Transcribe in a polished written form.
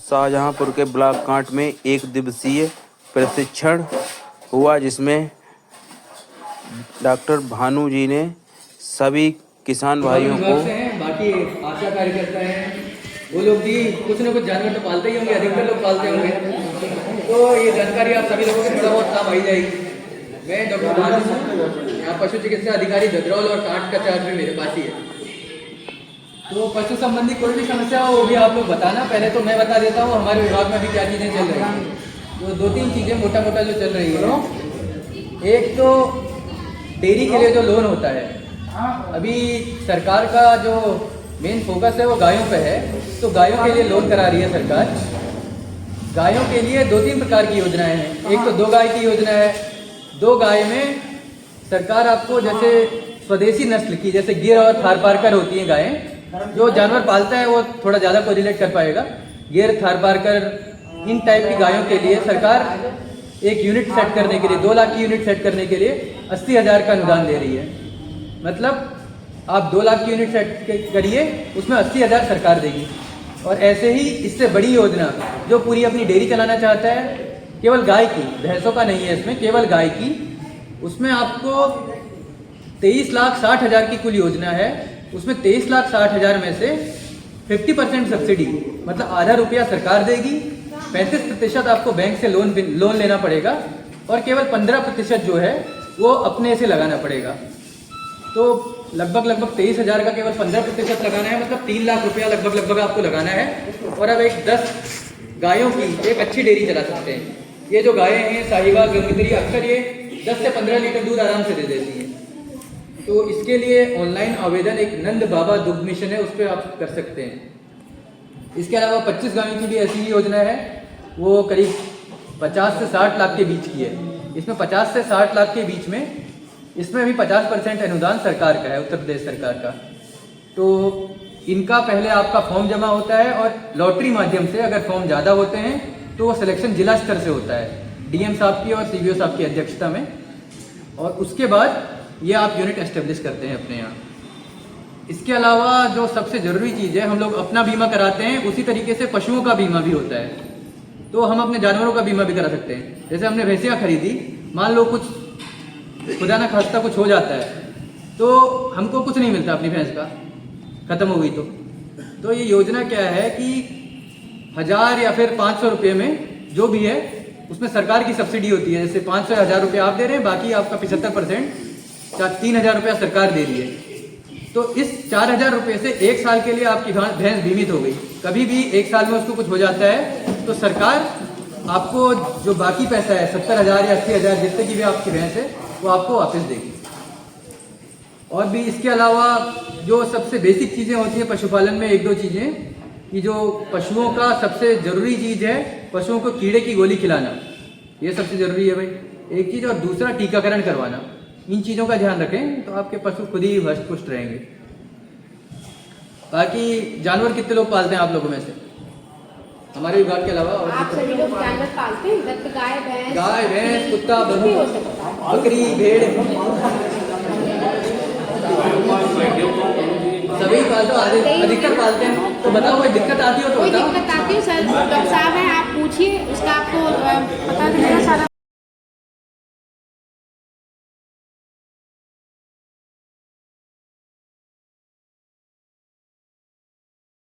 शाहजहांपुर के block can't में एक दिवसीय प्रशिक्षण हुआ, जिसमें डॉक्टर भानु जी ने सभी किसान भाइयों को बाकी आशा कार्यकर्ता हैं वो लोग भी कुछ न कुछ जानवर तो पालते ही होंगे, अधिकतर लोग पालते होंगे, तो ये जानकारी आप सभी लोगों को थोड़ा बहुत काम आई जाएगी। मैं डॉक्टर भानु हूँ, यहाँ पशु चिकित्सा अधिकारी भद्रौल और कांट का चार्ज भी मेरे पास ही है। तो पशु संबंधी कोई भी समस्या हो वो भी आप लोग बताना। पहले तो मैं बता देता हूँ हमारे विभाग में अभी क्या चीज़ें चल रही हैं। तो दो तीन चीज़ें मोटा मोटा जो चल रही है, एक तो डेयरी के लिए जो लोन होता है, अभी सरकार का जो मेन फोकस है वो गायों पे है, तो गायों के लिए लोन करा रही है सरकार। गायों के लिए दो तीन प्रकार की योजनाएं हैं। एक तो 2 गाय की योजना है। 2 गाय में सरकार आपको जैसे स्वदेशी नस्ल की, जैसे गिर और थारपारकर होती हैं गायें, जो जानवर पालता है वो थोड़ा ज़्यादा कोरिलेट कर पाएगा। गिर, थारपारकर, इन टाइप की गायों के लिए सरकार एक यूनिट सेट करने के लिए 2 लाख की यूनिट सेट करने के लिए 80,000 का अनुदान दे रही है। मतलब आप 2 लाख की यूनिट सेट करिए, उसमें 80,000 सरकार देगी। और ऐसे ही इससे बड़ी योजना जो पूरी अपनी डेयरी चलाना चाहता है, केवल गाय की, भैंसों का नहीं है इसमें, केवल गाय की, उसमें आपको 23,60,000 की कुल योजना है। उसमें 23,60,000 में से 50% सब्सिडी, मतलब आधा रुपया सरकार देगी, 35% आपको बैंक से लोन लेना पड़ेगा और केवल 15% जो है वो अपने से लगाना पड़ेगा। तो लगभग 23,000 का केवल 15% लगाना है, मतलब 3 लाख रुपया लगभग आपको लगाना है। और अब एक 10 गायों की एक अच्छी डेयरी चला सकते हैं। ये जो गायें हैं साहिवाल, गंगोत्री, अक्सर ये 10 से 15 लीटर दूध आराम से दे देती हैं। तो इसके लिए ऑनलाइन आवेदन एक नंद बाबा दुग्ध मिशन है, उस पर आप कर सकते हैं। इसके अलावा 25 गायों की भी ऐसी ही योजना है, वो करीब 50 से 60 लाख के बीच की है। इसमें 50 से 60 लाख के बीच में, इसमें भी 50% अनुदान सरकार का है, उत्तर प्रदेश सरकार का। तो इनका पहले आपका फॉर्म जमा होता है और लॉटरी माध्यम से अगर फॉर्म ज़्यादा होते हैं तो वो सिलेक्शन जिला स्तर से होता है, डीएम साहब की और सीबीओ साहब की अध्यक्षता में। और उसके बाद ये आप यूनिट एस्टेब्लिश करते हैं अपने यहाँ। इसके अलावा जो सबसे ज़रूरी चीज़ है, हम लोग अपना बीमा कराते हैं, उसी तरीके से पशुओं का बीमा भी होता है। तो हम अपने जानवरों का बीमा भी करा सकते हैं। जैसे हमने भैंसियाँ खरीदी, मान लो कुछ खुदा ना खास्ता कुछ हो जाता है तो हमको कुछ नहीं मिलता, अपनी भैंस का ख़त्म हो गई तो ये योजना क्या है कि 1000 या फिर 500 रुपये में जो भी है उसमें सरकार की सब्सिडी होती है। जैसे 500 या 1000 रुपये आप दे रहे हैं, बाकी आपका 75% 3,000 रुपया सरकार दे रही है। तो इस 4,000 रुपये से 1 साल के लिए आपकी भैंस बीमित हो गई। कभी भी 1 साल में उसको कुछ हो जाता है तो सरकार आपको जो बाकी पैसा है 70,000 या 80,000 जितने की भी आपकी भैंस है वो आपको वापस देगी। और भी इसके अलावा जो सबसे बेसिक चीज़ें होती हैं पशुपालन में, 1-2 चीज़ें कि जो पशुओं का सबसे ज़रूरी चीज़ है, पशुओं को कीड़े की गोली खिलाना, ये सबसे ज़रूरी है भाई, एक चीज़। और दूसरा टीकाकरण करवाना। इन चीज़ों का ध्यान रखें तो आपके पशु खुद ही हष्ट पुष्ट रहेंगे। बाकी जानवर कितने लोग पालते हैं आप लोगों में से, हमारे विभाग के अलावा? और आप सभी लोग जानवर पालते हैं? गाय, भैंस, कुत्ता, बकरी, भेड़ सभी पालते हो? अधिकतर पालते हैं। तो बताओ कोई दिक्कत आती हो तो कोई दिक्कत आती हो सर, डॉक्टर साहब हैं, आप पूछिए, उसका आपको पता चलेगा सारा।